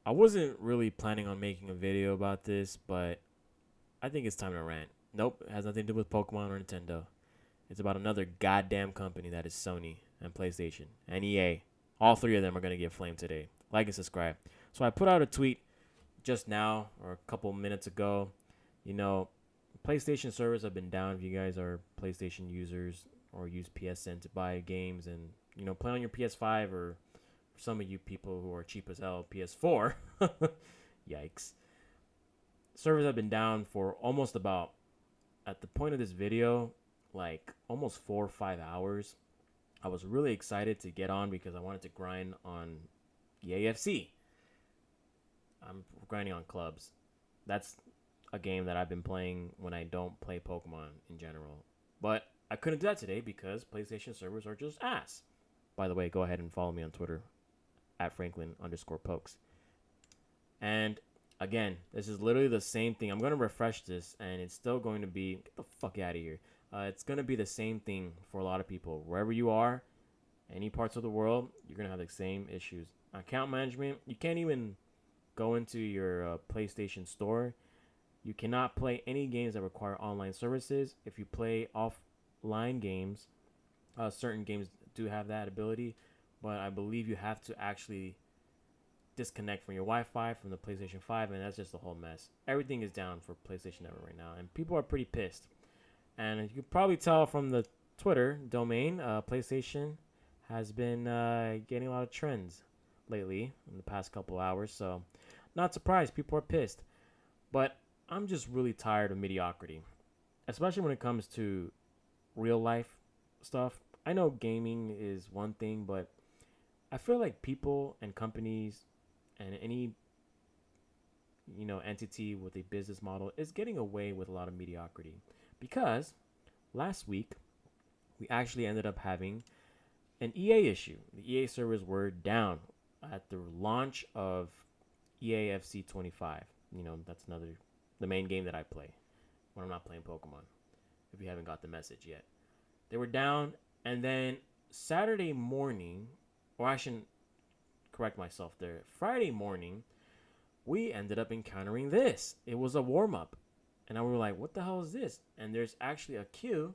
I wasn't really planning on making a video about this, but I think it's time to rant. Nope, it has nothing to do with Pokemon or Nintendo. It's about another goddamn company that is Sony and PlayStation and EA. All three of them are going to get flamed today. Like and subscribe. So I put out a tweet just now or a couple minutes ago. You know, PlayStation servers have been down if you guys are PlayStation users or use PSN to buy games and, play on your PS5 or for some of you people who are cheap as hell, PS4. Yikes. Servers have been down for almost about, at the point of this video, like almost 4 or 5 hours. I was really excited to get on because I wanted to grind on EAFC. I'm grinding on clubs. That's a game that I've been playing when I don't play Pokemon in general. But I couldn't do that today because PlayStation servers are just ass. By the way, go ahead and follow me on Twitter at Franklin_pokes. And again, this is literally the same thing. I'm going to refresh this and it's still going to be, get the fuck out of here. It's going to be the same thing for a lot of people. Wherever you are, any parts of the world, you're going to have the same issues. Account management, you can't even go into your PlayStation store. You cannot play any games that require online services. If you play offline games, certain games do have that ability, but I believe you have to actually disconnect from your Wi-Fi from the PlayStation 5, and that's just a whole mess. Everything is down for PlayStation Network right now, and people are pretty pissed. And you can probably tell from the Twitter domain, PlayStation has been getting a lot of trends lately in the past couple hours, so not surprised. People are pissed. But I'm just really tired of mediocrity, especially when it comes to real life stuff. I know gaming is one thing, but I feel like people and companies and any entity with a business model is getting away with a lot of mediocrity because last week we actually ended up having an EA issue. The EA servers were down at the launch of EAFC 25. That's the main game that I play when I'm not playing Pokemon. If you haven't got the message yet, they were down, and then Saturday morning, or I shouldn't correct myself there. Friday morning, we ended up encountering this. It was a warm up, and we were like, "What the hell is this?" And there's actually a queue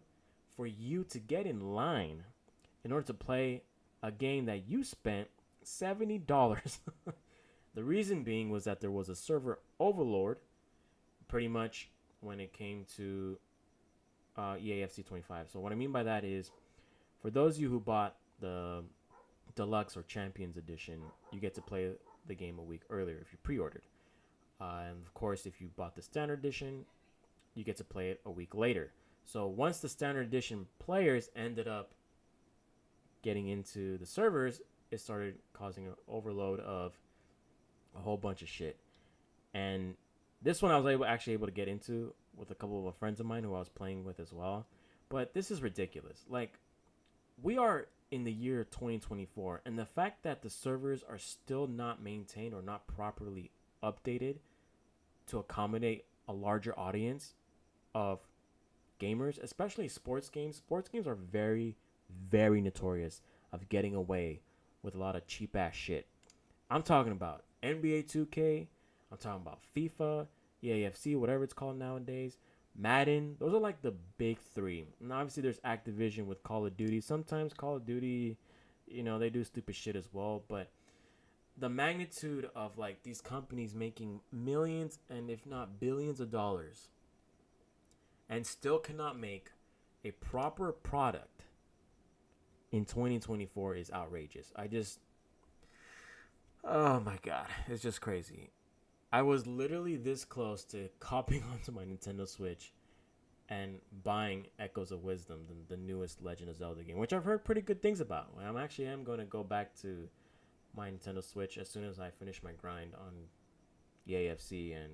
for you to get in line in order to play a game that you spent $70. The reason being was that there was a server overload pretty much when it came to EAFC 25. So what I mean by that is, for those of you who bought the Deluxe or Champions Edition, you get to play the game a week earlier if you pre-ordered. And of course, if you bought the Standard Edition, you get to play it a week later. So once the Standard Edition players ended up getting into the servers, it started causing an overload of a whole bunch of shit. And this one I was actually able to get into with a couple of friends of mine who I was playing with as well. But this is ridiculous. Like, we are in the year 2024, and the fact that the servers are still not maintained or not properly updated to accommodate a larger audience of gamers, especially sports games. Sports games are very, very notorious of getting away with a lot of cheap ass shit. I'm talking about NBA 2K. I'm talking about FIFA, EAFC, whatever it's called nowadays. Madden. Those are like the big three. And obviously there's Activision with Call of Duty. Sometimes Call of Duty, they do stupid shit as well. But the magnitude of like these companies making millions and if not billions of dollars and still cannot make a proper product in 2024 is outrageous. Oh my god, it's just crazy. I was literally this close to copying onto my Nintendo Switch and buying Echoes of Wisdom, the newest Legend of Zelda game, which I've heard pretty good things about. I am going to go back to my Nintendo Switch as soon as I finish my grind on the AFC, and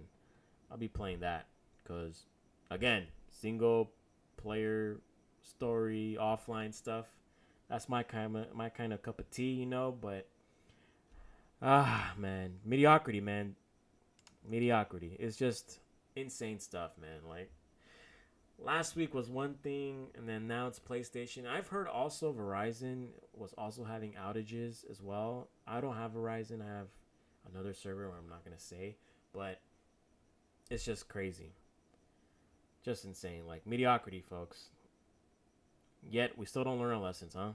I'll be playing that because, again, single player story, offline stuff. That's my kind of cup of tea, But man, mediocrity. It's just insane stuff, man. Like, last week was one thing, and then now it's PlayStation. I've heard also Verizon was also having outages as well. I don't have Verizon. I have another server where I'm not gonna say, but it's just crazy, just insane. Like mediocrity, folks. Yet we still don't learn our lessons, huh?